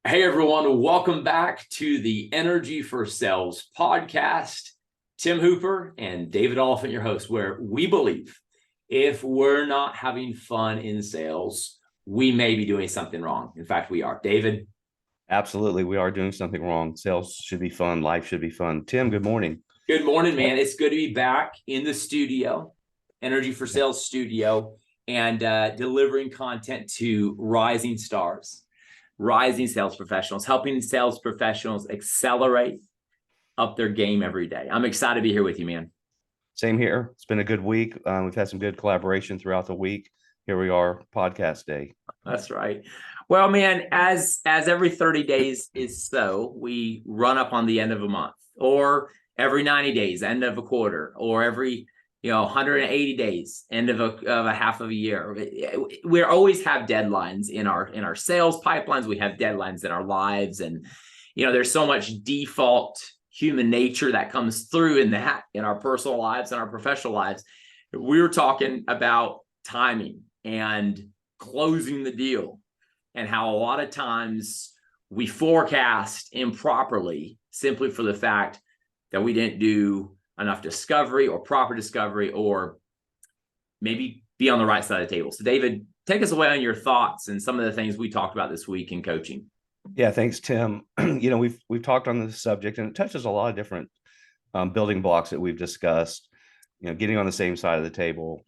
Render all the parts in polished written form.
Hey everyone, welcome back to the Energy for Sales podcast. Tim Hooper and David Oliphant, your host, where we believe if we're not having fun in sales, we may be doing something wrong. In fact, we are. David? Absolutely. We are doing something wrong. Sales should be fun. Life should be fun. Tim, good morning. Good morning, man. It's good to be back in the studio, Energy for Sales studio, and delivering content to rising stars. Rising sales professionals, helping sales professionals accelerate up their game every day. I'm excited to be here with you, man. Same here. It's been a good week. We've had some good collaboration throughout the week. Here we are, podcast day. That's right. Well, man, as every 30 days is so, we run up on the end of a month, or every 90 days, end of a quarter, or every 180 days, end of a half of a year. We always have deadlines in our sales pipelines. We have deadlines in our lives, and there's so much default human nature that comes through in our personal lives and our professional lives. We were talking about timing and closing the deal, and how a lot of times we forecast improperly simply for the fact that we didn't do enough discovery or proper discovery, or maybe be on the right side of the table. So David, take us away on your thoughts and some of the things we talked about this week in coaching. Yeah, thanks, Tim. We've talked on this subject, and it touches a lot of different building blocks that we've discussed. Getting on the same side of the table,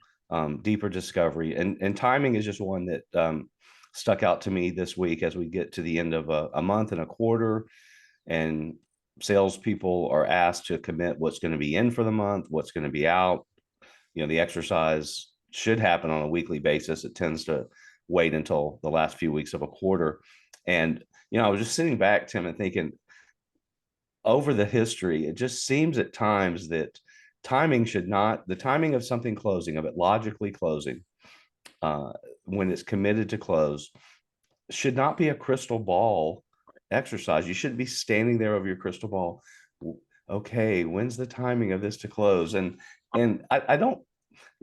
deeper discovery, and timing is just one that stuck out to me this week as we get to the end of a month and a quarter, and salespeople are asked to commit what's going to be in for the month, what's going to be out. The exercise should happen on a weekly basis. It tends to wait until the last few weeks of a quarter. And, I was just sitting back, Tim, and thinking over the history, it just seems at times that the timing of something closing, of it logically closing, when it's committed to close, should not be a crystal ball exercise. You shouldn't be standing there over your crystal ball. Okay, when's the timing of this to close? And I don't,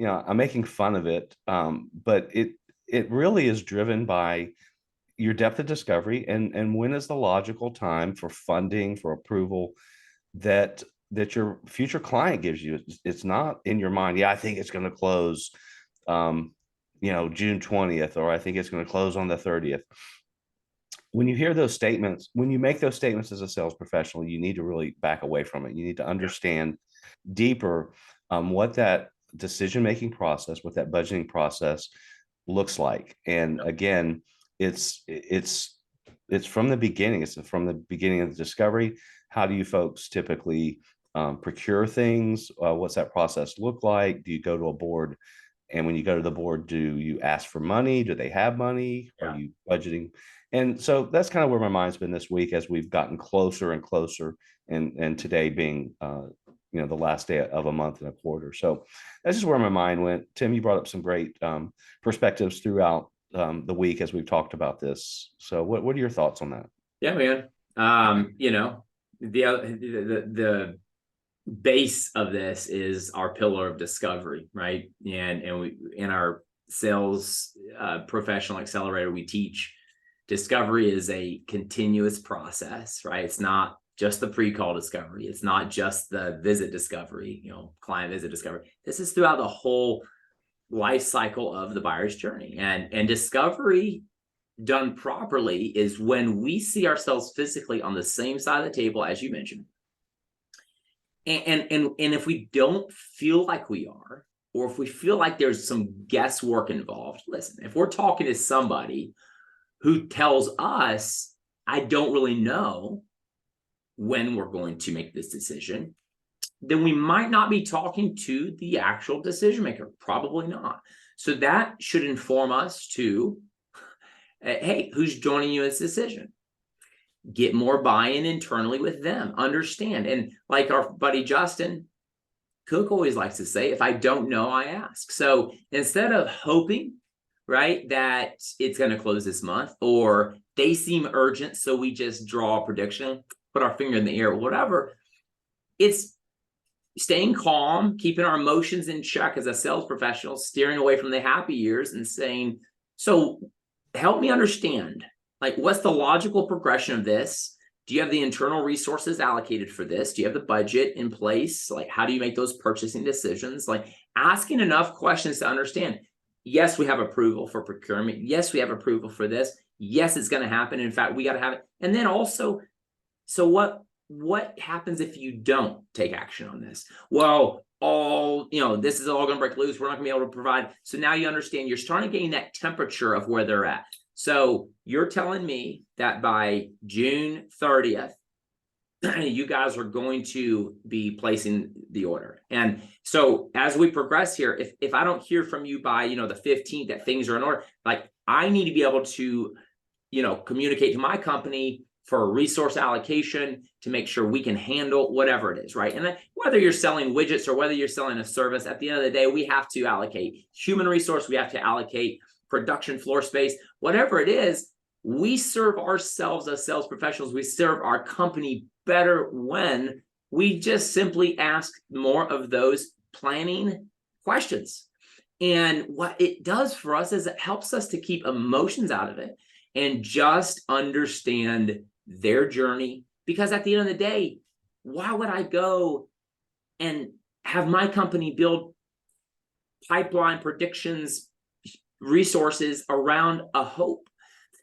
I'm making fun of it, but it really is driven by your depth of discovery and when is the logical time for funding, for approval that your future client gives you. It's not in your mind. Yeah, I think it's going to close, June 20th, or I think it's going to close on the 30th. When you hear those statements, when you make those statements as a sales professional, you need to really back away from it. You need to understand deeper what that decision-making process, what that budgeting process looks like. And again, it's from the beginning. It's from the beginning of the discovery. How do you folks typically procure things? What's that process look like? Do you go to a board? And when you go to the board, do you ask for money? Do they have money? Yeah. Are you budgeting? And so that's kind of where my mind's been this week as we've gotten closer and closer, and today being the last day of a month and a quarter. So that's just where my mind went. Tim, you brought up some great perspectives throughout the week as we've talked about this. So what are your thoughts on that? Yeah, man. The base of this is our pillar of discovery, right? And we, in our sales professional accelerator, we teach discovery is a continuous process, right? It's not just the pre-call discovery. It's not just the visit discovery, client visit discovery. This is throughout the whole life cycle of the buyer's journey. And discovery done properly is when we see ourselves physically on the same side of the table, as you mentioned. And if we don't feel like we are, or if we feel like there's some guesswork involved, listen, if we're talking to somebody who tells us, I don't really know when we're going to make this decision, then we might not be talking to the actual decision maker. Probably not. So that should inform us to, hey, who's joining you in this decision? Get more buy-in internally with them. Understand. And like our buddy Justin Cook always likes to say, if I don't know, I ask. So instead of hoping, right, that it's going to close this month, or they seem urgent, so we just draw a prediction, put our finger in the air, whatever, it's staying calm, keeping our emotions in check as a sales professional, steering away from the happy years and saying, so help me understand, Like, what's the logical progression of this? Do you have the internal resources allocated for this? Do you have the budget in place? Like, how do you make those purchasing decisions? Like, asking enough questions to understand, yes, we have approval for procurement. Yes, we have approval for this. Yes, it's going to happen. In fact, we got to have it. And then also, so what happens if you don't take action on this? Well, this is all going to break loose. We're not going to be able to provide. So now you understand, you're starting to gain that temperature of where they're at. So you're telling me that by June 30th, you guys are going to be placing the order. And so as we progress here, if I don't hear from you by, the 15th that things are in order, like, I need to be able to, communicate to my company for resource allocation to make sure we can handle whatever it is, right? And whether you're selling widgets or whether you're selling a service, at the end of the day, we have to allocate human resource, we have to allocate production floor space, whatever it is. We serve ourselves as sales professionals, we serve our company better when we just simply ask more of those planning questions. And what it does for us is it helps us to keep emotions out of it and just understand their journey. Because at the end of the day, why would I go and have my company build pipeline predictions resources around a hope?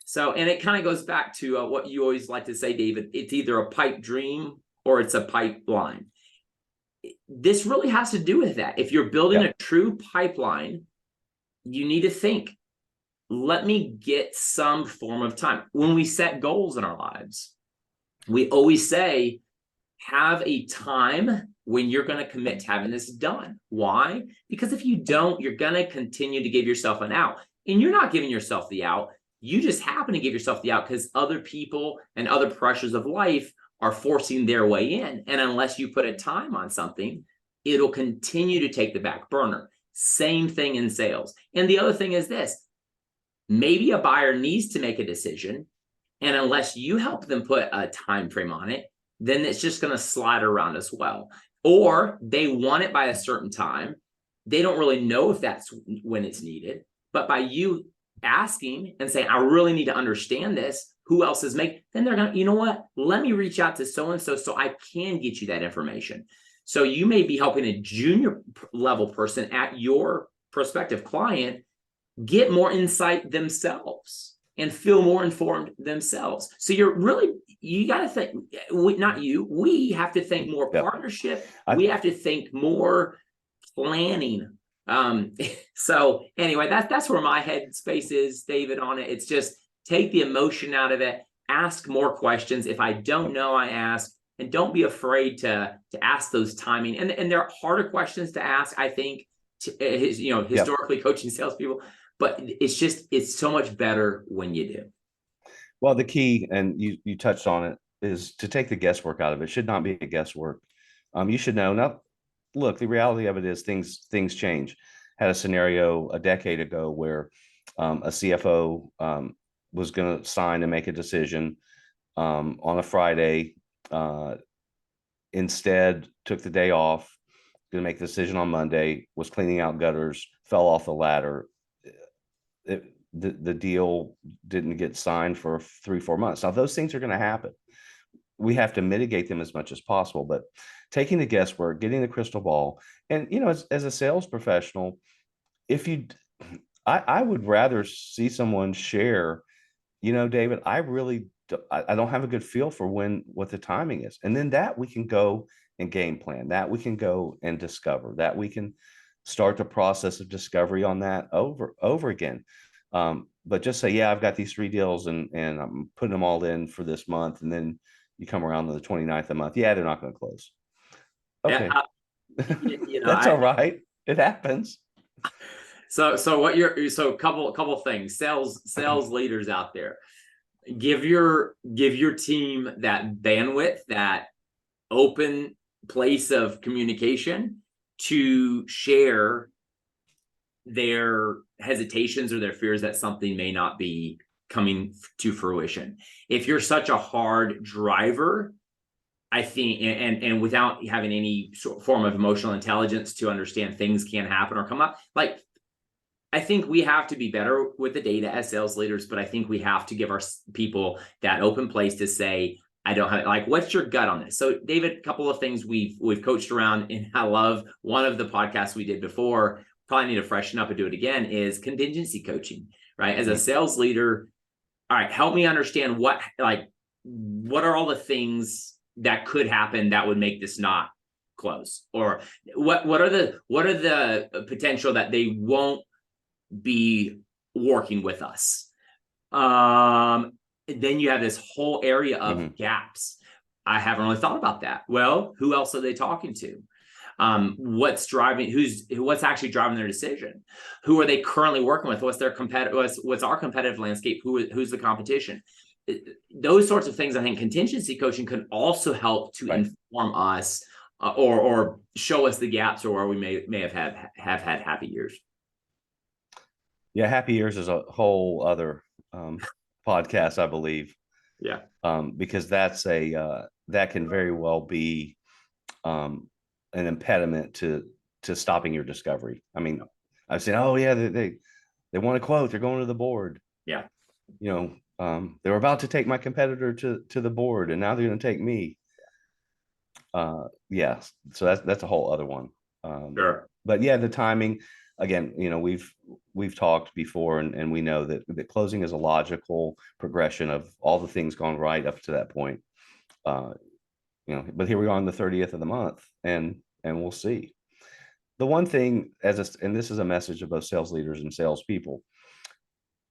So, and it kind of goes back to what you always like to say, David, it's either a pipe dream or it's a pipeline. This really has to do with that. If you're building a true pipeline, you need to think, let me get some form of time. When we set goals in our lives, we always say, have a time when you're going to commit to having this done. Why? Because if you don't, you're going to continue to give yourself an out. And you're not giving yourself the out. You just happen to give yourself the out because other people and other pressures of life are forcing their way in. And unless you put a time on something, it'll continue to take the back burner. Same thing in sales. And the other thing is this, maybe a buyer needs to make a decision, and unless you help them put a time frame on it, then it's just going to slide around as well. Or they want it by a certain time. They don't really know if that's when it's needed. But by you asking and saying, I really need to understand this, who else is making, then they're going to, you know what, let me reach out to so-and-so so I can get you that information. So you may be helping a junior level person at your prospective client get more insight themselves and feel more informed themselves. So you got to think, we have to think more partnership. We have to think more planning. So anyway, that's where my head space is, David, on it. It's just take the emotion out of it, ask more questions. If I don't know, I ask, and don't be afraid to ask those timing. And there are harder questions to ask, I think, historically coaching salespeople, but it's so much better when you do. Well, the key, and you touched on it, is to take the guesswork out of it. It should not be a guesswork. You should know. Now, look, the reality of it is things change. Had a scenario a decade ago where a CFO was going to sign and make a decision on a Friday. Instead, took the day off, going to make the decision on Monday, was cleaning out gutters, fell off the ladder. The deal didn't get signed for 3-4 months. Now, those things are going to happen. We have to mitigate them as much as possible, but taking the guesswork, getting the crystal ball, and as a sales professional, I would rather see someone share, David, I don't have a good feel for what the timing is, and then that we can go and game plan, that we can go and discover, that we can start the process of discovery on that over again. But just say, yeah, I've got these 3 deals and I'm putting them all in for this month, and then you come around to the 29th of the month. Yeah, they're not going to close. Okay. That's all right. It happens. So couple things, sales leaders out there, give your team that bandwidth, that open place of communication to share their hesitations or their fears that something may not be coming to fruition. If you're such a hard driver, I think, and without having any form of emotional intelligence to understand things can happen or come up, like, I think we have to be better with the data as sales leaders, but I think we have to give our people that open place to say, I don't have, like, what's your gut on this? So David, a couple of things we've coached around, and I love one of the podcasts we did before, probably need to freshen up and do it again, is contingency coaching, right? As a sales leader, all right, help me understand what are all the things that could happen that would make this not close, or what are the potential that they won't be working with us. Then you have this whole area of gaps. I haven't really thought about that. Well, who else are they talking to? What's actually driving their decision? Who are they currently working with? What's their what's our competitive landscape? Who's the competition? Those sorts of things. I think contingency coaching could also help to inform us, or show us the gaps, or where we may have had happy years. Yeah, happy years is a whole other podcast, I believe. Yeah. Because that's that can very well be an impediment to stopping your discovery. I mean, I've said, oh yeah, they want a quote, they're going to the board. Yeah. You know, they were about to take my competitor to the board, and now they're going to take me. Yeah, so that's a whole other one. Sure. But yeah, the timing, again, you know, we've talked before, and we know that closing is a logical progression of all the things gone right up to that point. You know, but here we are on the 30th of the month, and we'll see. The one thing, and this is a message to both sales leaders and salespeople,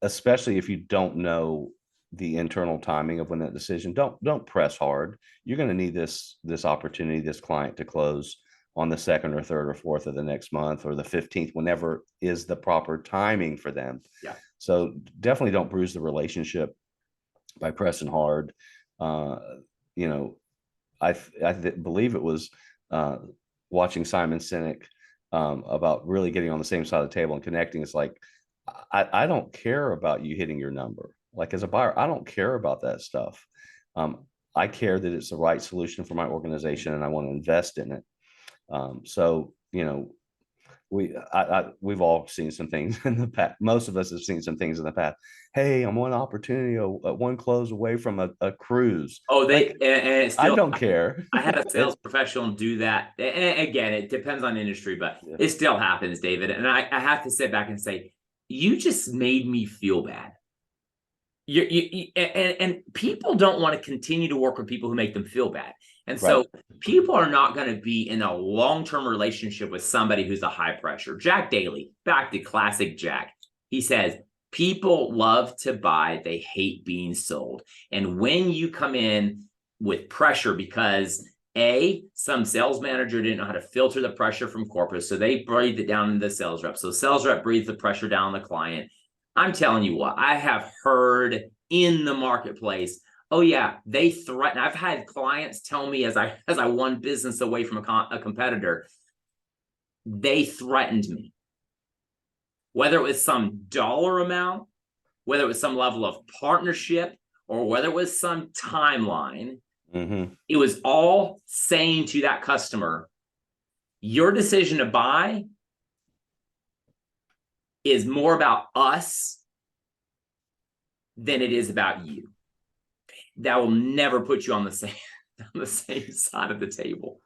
especially if you don't know the internal timing of when that decision, don't press hard. You're going to need this opportunity, this client, to close on the 2nd or 3rd or 4th of the next month, or the 15th, whenever is the proper timing for them. Yeah. So definitely don't bruise the relationship by pressing hard. You know, I believe it was watching Simon Sinek about really getting on the same side of the table and connecting. It's like, I don't care about you hitting your number. Like, as a buyer, I don't care about that stuff. I care that it's the right solution for my organization, and I want to invest in it. So, you know, we've all seen some things in the past. Most of us have seen some things in the past. Hey, I'm one opportunity, one close away from a cruise. Oh, and still, I don't care. I had a sales professional do that. And again, it depends on industry, but it still happens, David. And I have to sit back and say, you just made me feel bad. And people don't want to continue to work with people who make them feel bad. And so people are not going to be in a long-term relationship with somebody who's a high pressure. Jack Daly, back to classic Jack, he says, people love to buy, they hate being sold. And when you come in with pressure because some sales manager didn't know how to filter the pressure from corporate, so they breathed it down into the sales rep. So sales rep breathes the pressure down on the client. I'm telling you what, I have heard in the marketplace, oh yeah, they threaten. I've had clients tell me as I won business away from a competitor, they threatened me. Whether it was some dollar amount, whether it was some level of partnership, or whether it was some timeline, it was all saying to that customer, your decision to buy is more about us than it is about you. That will never put you on the same side of the table.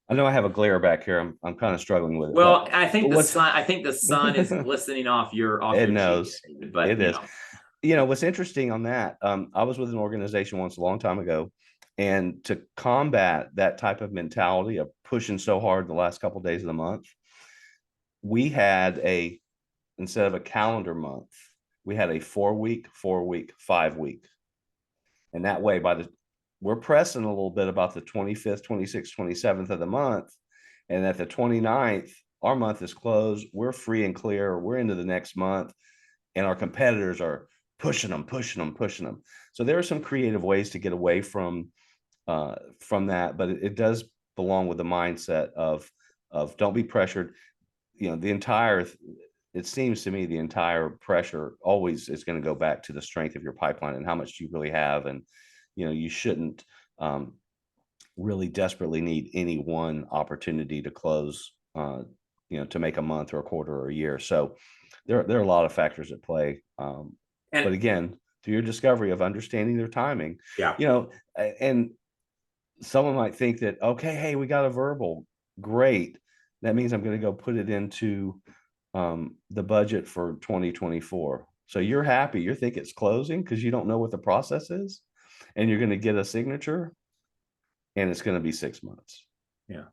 I know I have a glare back here. I'm kind of struggling with it. Well, I think the sun is glistening off your it knows. Cheek, but it is. You know what's interesting on that? I was with an organization once a long time ago, and to combat that type of mentality of pushing so hard the last couple of days of the month, we had instead of a calendar month, we had a 4-week, 5-week. And that way, we're pressing a little bit about the 25th, 26th, 27th of the month. And at the 29th, our month is closed. We're free and clear. We're into the next month. And our competitors are pushing them. So there are some creative ways to get away from that. But it does belong with the mindset of don't be pressured. You know, it seems to me the entire pressure always is going to go back to the strength of your pipeline and how much you really have. And, you know, you shouldn't really desperately need any one opportunity to close, you know, to make a month or a quarter or a year. So there are a lot of factors at play. But And again, through your discovery of understanding their timing, yeah, and someone might think that, okay, hey, we got a verbal, great. That means I'm going to go put it into the budget for 2024. So you're happy, you think it's closing because you don't know what the process is, and you're going to get a signature, and it's going to be 6 months. yeah.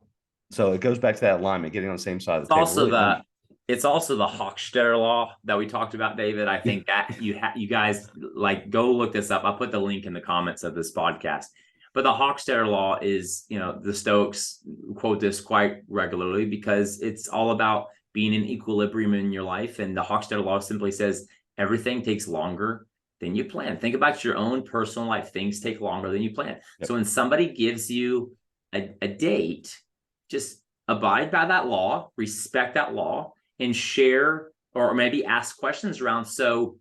So it goes back to that alignment, getting on the same side of It's the table. also Really, it's also the Hochstetter law that we talked about, David. I think that you guys like go look this up. I'll put the link in the comments of this podcast. But the Hochstetter law is, the Stoics quote this quite regularly because it's all about being in equilibrium in your life. And the Hochstetter law simply says everything takes longer than you plan. Think about your own personal life. Things take longer than you plan. Yep. So when somebody gives you a date, just abide by that law, respect that law, and share or maybe ask questions around. So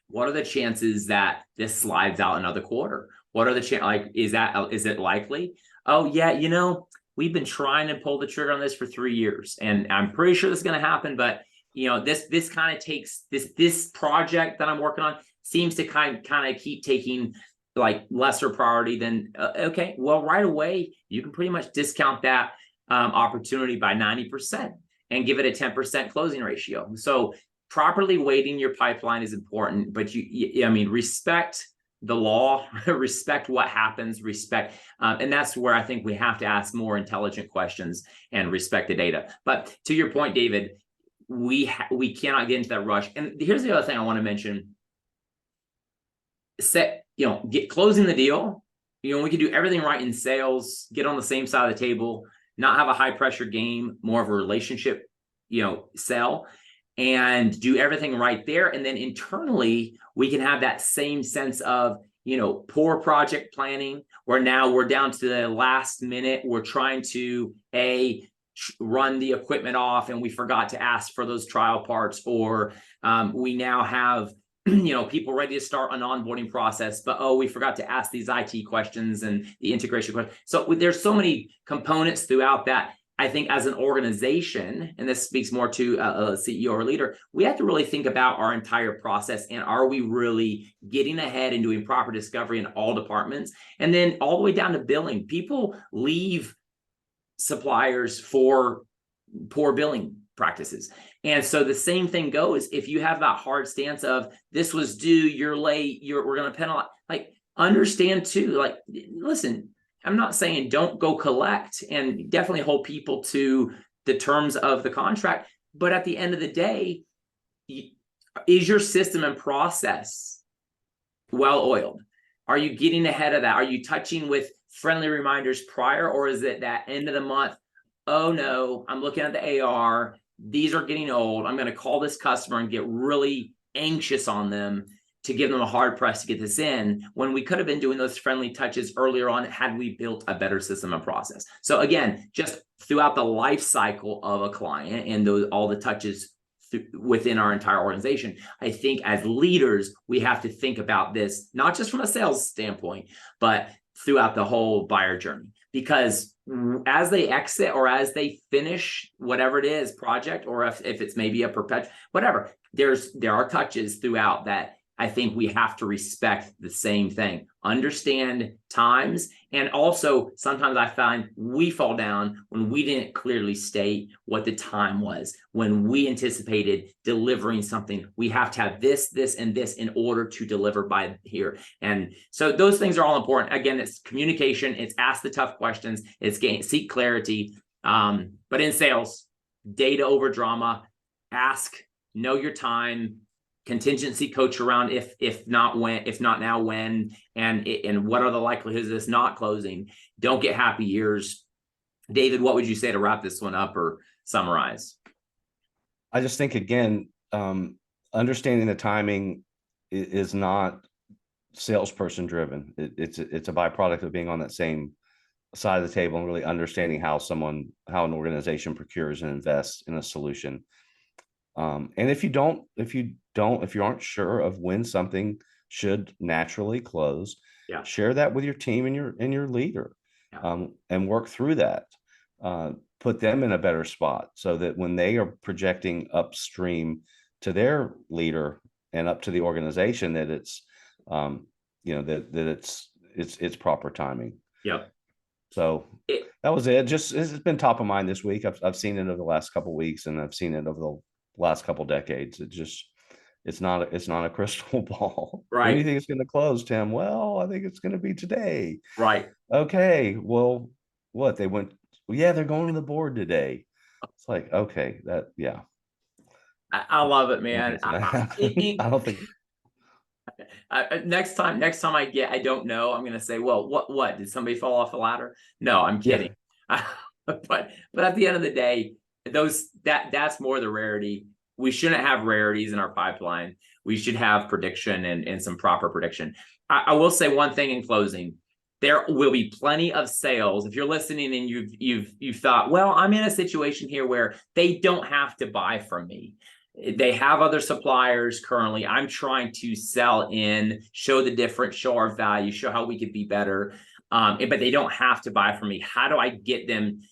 what are the chances that this slides out another quarter? What are the chances? Is it likely? Oh yeah, we've been trying to pull the trigger on this for 3 years, and I'm pretty sure this is going to happen. But this kind of takes this project that I'm working on seems to kind of keep taking like lesser priority than okay. Well, right away you can pretty much discount that opportunity by 90% and give it a 10% closing ratio. So properly weighting your pipeline is important, but respect the law, respect what happens, and that's where I think we have to ask more intelligent questions and respect the data. But to your point, David, we cannot get into that rush. And here's the other thing I want to mention: get closing the deal. We can do everything right in sales, get on the same side of the table, not have a high pressure game, more of a relationship, sell, and do everything right there. And then internally, we can have that same sense of, poor project planning, where now we're down to the last minute. We're trying to run the equipment off and we forgot to ask for those trial parts, or we now have people ready to start an onboarding process, but we forgot to ask these IT questions and the integration questions. So there's so many components throughout that. I think as an organization, and this speaks more to a CEO or leader, we have to really think about our entire process, and are we really getting ahead and doing proper discovery in all departments? And then all the way down to billing. People leave suppliers for poor billing practices. And so the same thing goes if you have that hard stance of this was due, you're late, we're going to penalize. Like, understand too, like, listen, I'm not saying don't go collect, and definitely hold people to the terms of the contract. But at the end of the day, is your system and process well oiled? Are you getting ahead of that? Are you touching with friendly reminders prior, or is it that end of the month? Oh no, I'm looking at the AR. These are getting old. I'm going to call this customer and get really anxious on them to give them a hard press to get this in, when we could have been doing those friendly touches earlier on had we built a better system and process. So again, just throughout the life cycle of a client and all the touches within our entire organization, I think as leaders, we have to think about this, not just from a sales standpoint, but throughout the whole buyer journey. Because as they exit or as they finish whatever it is, project, or if it's maybe a perpetual, whatever, there are touches throughout that I think we have to respect the same thing, understand times. And also sometimes I find we fall down when we didn't clearly state what the time was. When we anticipated delivering something, we have to have this, and this in order to deliver by here. And so those things are all important. Again, it's communication, it's ask the tough questions, it's seek clarity. But in sales, data over drama, ask, know your time, contingency coach around if not now when, and what are the likelihoods of this not closing. Don't get happy years. David, what would you say to wrap this one up or summarize? I just think, again, understanding the timing is not salesperson driven. It's a byproduct of being on that same side of the table and really understanding how an organization procures and invests in a solution. And if you aren't sure of when something should naturally close, share that with your team and your leader, and work through that. Put them in a better spot so that when they are projecting upstream to their leader and up to the organization that it's, that it's proper timing. Yep. So that was it. Just, it's been top of mind this week. I've seen it over the last couple of weeks, and I've seen it over the last couple of decades. It's not a crystal ball. When do you Right. think it's going to close, Tim? Well, I think it's going to be today. Right. Okay. Well, what they went? Well, yeah, they're going to the board today. It's like, okay, yeah. I love it, I don't think man. it's gonna happen. I don't think. Next time I don't know, I'm gonna say, well, what did somebody fall off a ladder? No, I'm Yeah. kidding. But at the end of the day, that's more the rarity. We shouldn't have rarities in our pipeline. We should have prediction and some proper prediction. I will say one thing in closing. There will be plenty of sales. If you're listening and you've thought, well, I'm in a situation here where they don't have to buy from me. They have other suppliers currently. I'm trying to sell in, show the difference, show our value, show how we could be better. But they don't have to buy from me. How do I get them?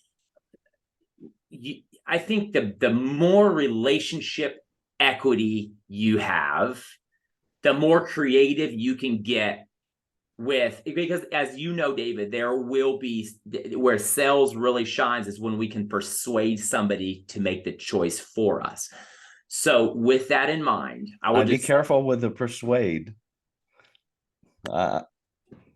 I think the more relationship equity you have, the more creative you can get with, because as you know, David, there will be where sales really shines is when we can persuade somebody to make the choice for us. So with that in mind, I'd be careful with the persuade. Well,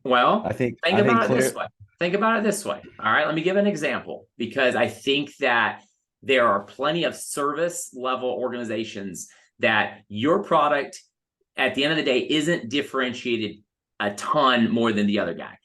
I think think about it this way. Think about it this way. All right, let me give an example, because I think that there are plenty of service level organizations that your product at the end of the day isn't differentiated a ton more than the other guy.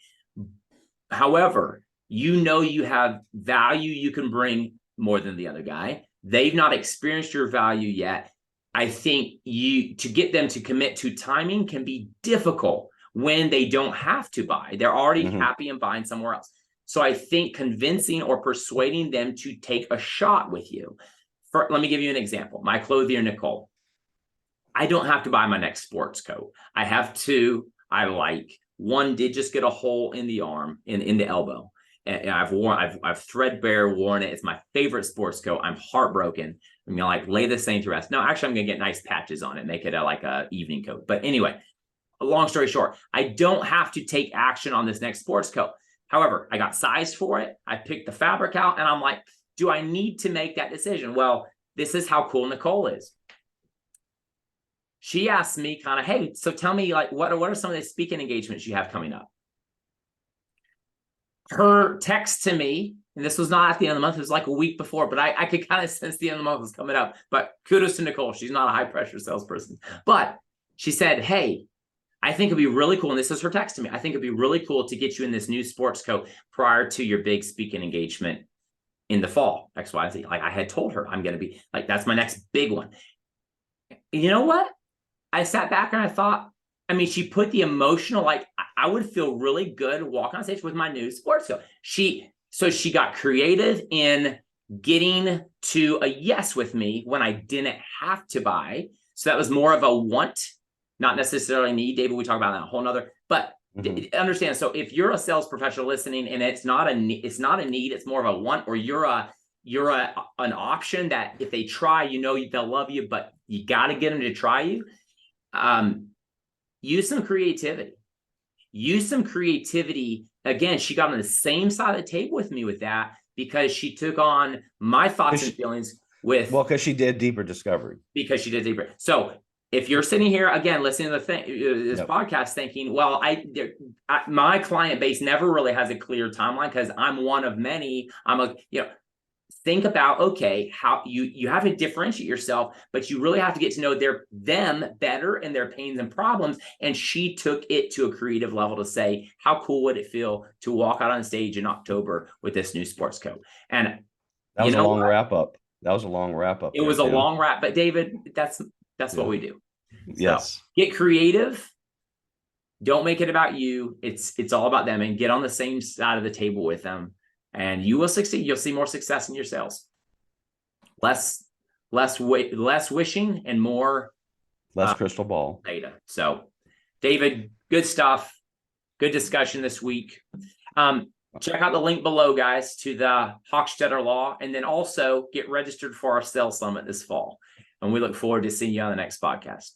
However, you have value you can bring more than the other guy. They've not experienced your value yet. I think to get them to commit to timing can be difficult when they don't have to buy. They're already happy and buying somewhere else. So I think convincing or persuading them to take a shot with you. Let me give you an example. My clothier, Nicole. I don't have to buy my next sports coat. I have two I like. One did just get a hole in the arm, in the elbow. And I've threadbare worn it. It's my favorite sports coat. I'm heartbroken. I'm gonna like lay this thing to rest. No, actually, I'm gonna get nice patches on it, make it like a evening coat. But anyway, long story short, I don't have to take action on this next sports coat. However, I got size for it. I picked the fabric out, and I'm like, do I need to make that decision? Well, this is how cool Nicole is. She asked me kind of, hey, so tell me, like, what are some of the speaking engagements you have coming up? Her text to me, and this was not at the end of the month, it was like a week before, but I could kind of sense the end of the month was coming up. But kudos to Nicole. She's not a high pressure salesperson. But she said, hey, I think it'd be really cool. And this is her text to me. I think it'd be really cool to get you in this new sports coat prior to your big speaking engagement in the fall. X, Y, Z. Like I had told her, I'm going to be like, that's my next big one. You know what? I sat back and I thought, I mean, she put the emotional, like I would feel really good walking on stage with my new sports coat. So she got creative in getting to a yes with me when I didn't have to buy. So that was more of a want, not necessarily need. David, we talk about that a whole nother, but understand. So if you're a sales professional listening and it's not a need, it's more of a want, or you're an option that if they try, they'll love you, but you got to get them to try you. Use some creativity. Again, she got on the same side of the table with me with that, because she took on my thoughts and feelings with. Well, because she did deeper discovery. So if you're sitting here again listening to this podcast thinking, well, my client base never really has a clear timeline because I'm one of many. Think about, okay, how you have to differentiate yourself, but you really have to get to know them better and their pains and problems. And she took it to a creative level to say, how cool would it feel to walk out on stage in October with this new sports coat? And that was a long wrap up. It was a long wrap, but David, that's what we do. Yes. So, get creative. Don't make it about you. It's all about them, and get on the same side of the table with them. And you will succeed. You'll see more success in your sales. Less wishing and more less crystal ball data. So, David, good stuff. Good discussion this week. Check out the link below, guys, to the Hochstetter Law, and then also get registered for our sales summit this fall. And we look forward to seeing you on the next podcast.